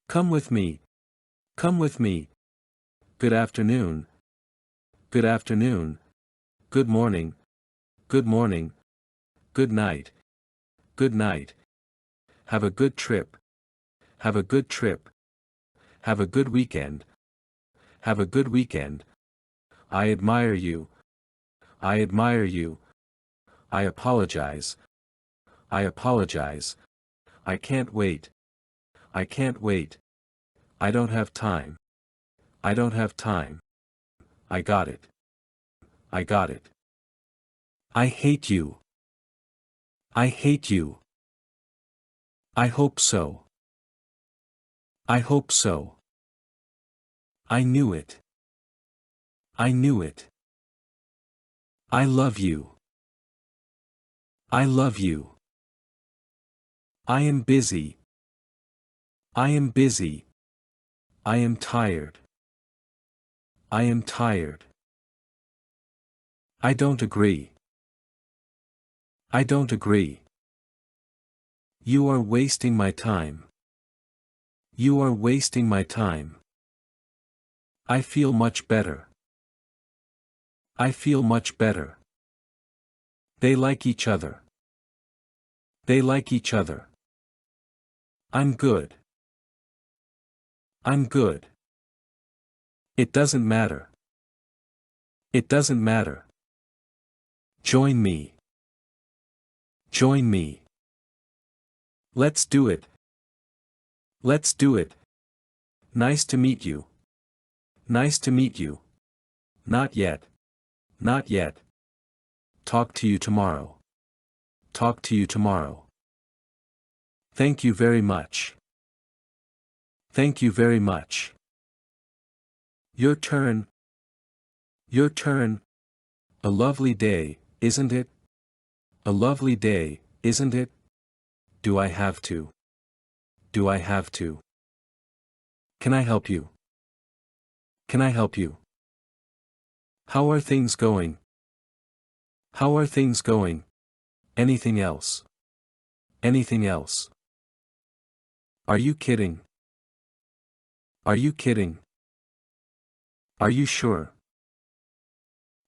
Come with me. Come with me. Good afternoon. Good afternoon. Good morning. Good morning. Good night. Good night. Have a good trip. Have a good trip. Have a good weekend. Have a good weekend. I admire you. I admire you. I apologize. I apologize. I can't wait. I can't wait. I don't have time. I don't have time. I got it. I got it. I hate you. I hate you. I hope so. I hope so. I knew it. I knew it. I love you. I love you. I am busy. I am busy. I am tired. I am tired. I don't agree. I don't agree. You are wasting my time. You are wasting my time. I feel much better. I feel much better. They like each other. They like each other. I'm good. I'm good. It doesn't matter. It doesn't matter. Join me. Join me. Let's do it. Let's do it. Nice to meet you. Nice to meet you. Not yet. Not yet. Talk to you tomorrow. Talk to you tomorrow. Thank you very much. Thank you very much. Your turn. Your turn. A lovely day, isn't it? A lovely day, isn't it? Do I have to? Do I have to? Can I help you? Can I help you? How are things going? How are things going? Anything else? Anything else? Are you kidding? Are you kidding? Are you sure?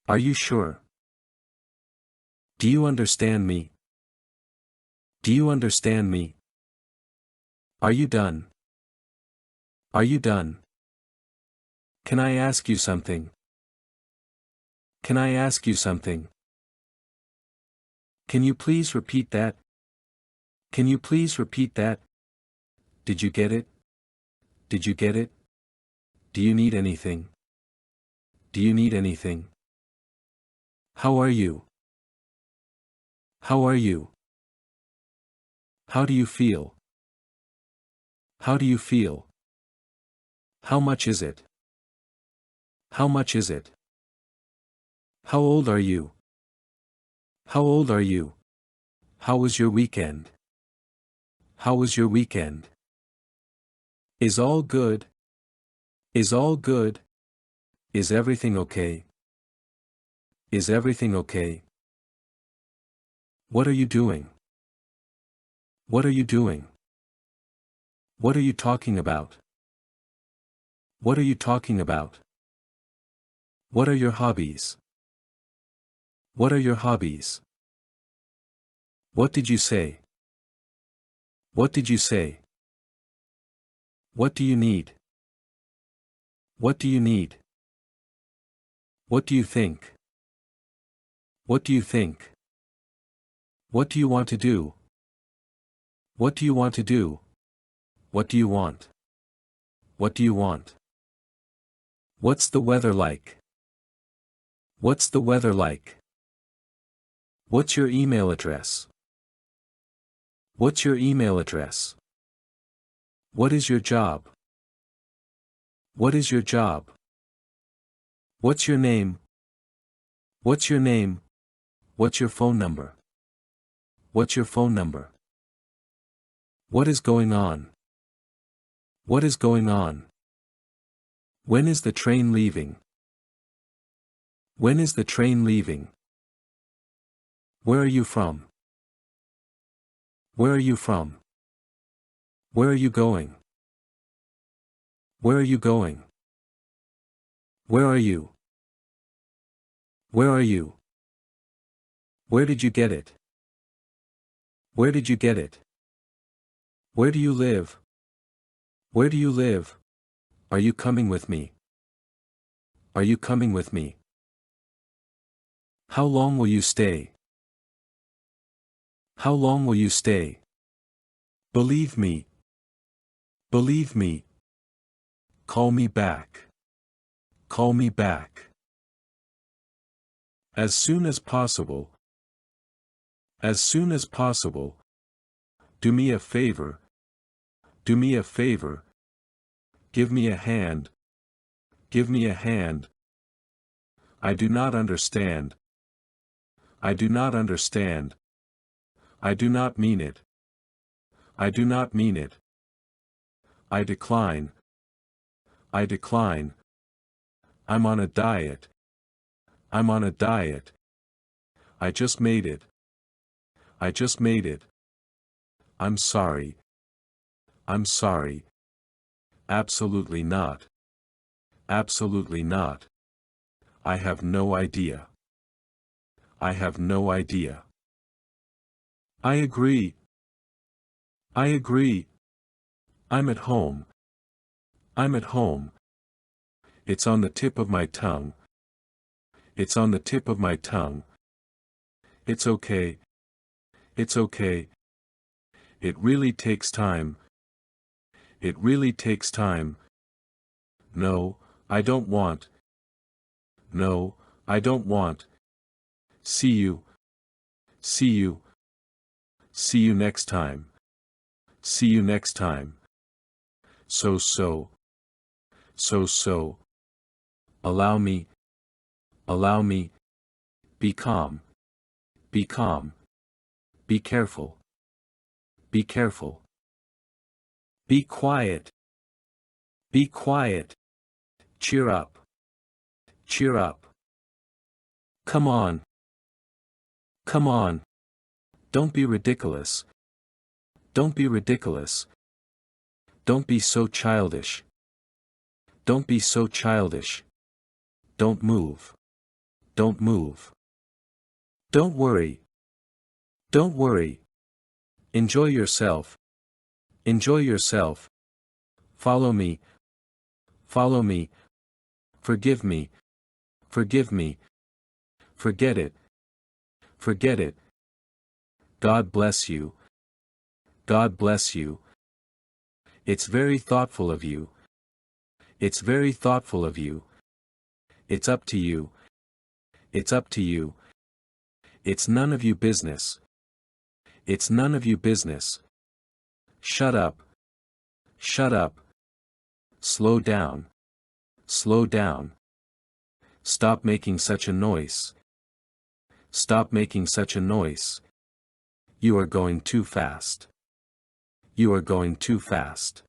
Are you sure? Do you understand me? Do you understand me? Are you done? Are you done? Can I ask you something? Can I ask you something? Can you please repeat that? Can you please repeat that? Did you get it? Did you get it? Do you need anything? Do you need anything? How are you? How are you? How do you feel? How do you feel? How much is it? How much is it? How old are you? How old are you? How was your weekend? How was your weekend? Is all good? Is all good? Is everything okay? Is everything okay? What are you doing? What are you doing? What are you talking about? What are you talking about? What are your hobbies? What are your hobbies? What did you say? What did you say? What do you need? What do you need? What do you think? What do you think? What do you want to do? What do you want to do? What do you want? What do you want? What's the weather like? What's the weather like? What's your email address? What's your email address? What is your job? What is your job? What's your name? What's your name? What's your phone number? What's your phone number? What is going on? What is going on? When is the train leaving? When is the train leaving? Where are you from? Where are you from? Where are you going? Where are you going? Where are you? Where are you? Where did you get it? Where did you get it? Where do you live? Where do you live? Are you coming with me? Are you coming with me? How long will you stay? How long will you stay? Believe me. Believe me. Call me back. Call me back. As soon as possible. As soon as possible. Do me a favor. Do me a favor. Give me a hand. Give me a hand. I do not understand. I do not understand. I do not mean it. I do not mean it. I decline. I decline. I'm on a diet. I'm on a diet. I just made it. I just made it. I'm sorry. I'm sorry. Absolutely not. Absolutely not. I have no idea. I have no idea. I agree. I agree. I'm at home. I'm at home. It's on the tip of my tongue. It's on the tip of my tongue. It's okay. It's okay. It really takes time. It really takes time. No, I don't want. No, I don't want. See you. See you. See you next time. See you next time. So. So. Allow me. Allow me. Be calm. Be calm. Be careful. Be careful. Be quiet. Be quiet. Cheer up. Cheer up. Come on. Come on. Don't be ridiculous. Don't be ridiculous. Don't be so childish. Don't be so childish. Don't move. Don't move. Don't worry. Don't worry. Enjoy yourself. Enjoy yourself. Follow me. Follow me. Forgive me. Forgive me. Forget it. Forget it. God bless you. God bless you. It's very thoughtful of you. It's very thoughtful of you. It's up to you. It's up to you. It's none of you business. It's none of you business. Shut up. Shut up. Slow down. Slow down. Stop making such a noise. Stop making such a noise. You are going too fast. You are going too fast.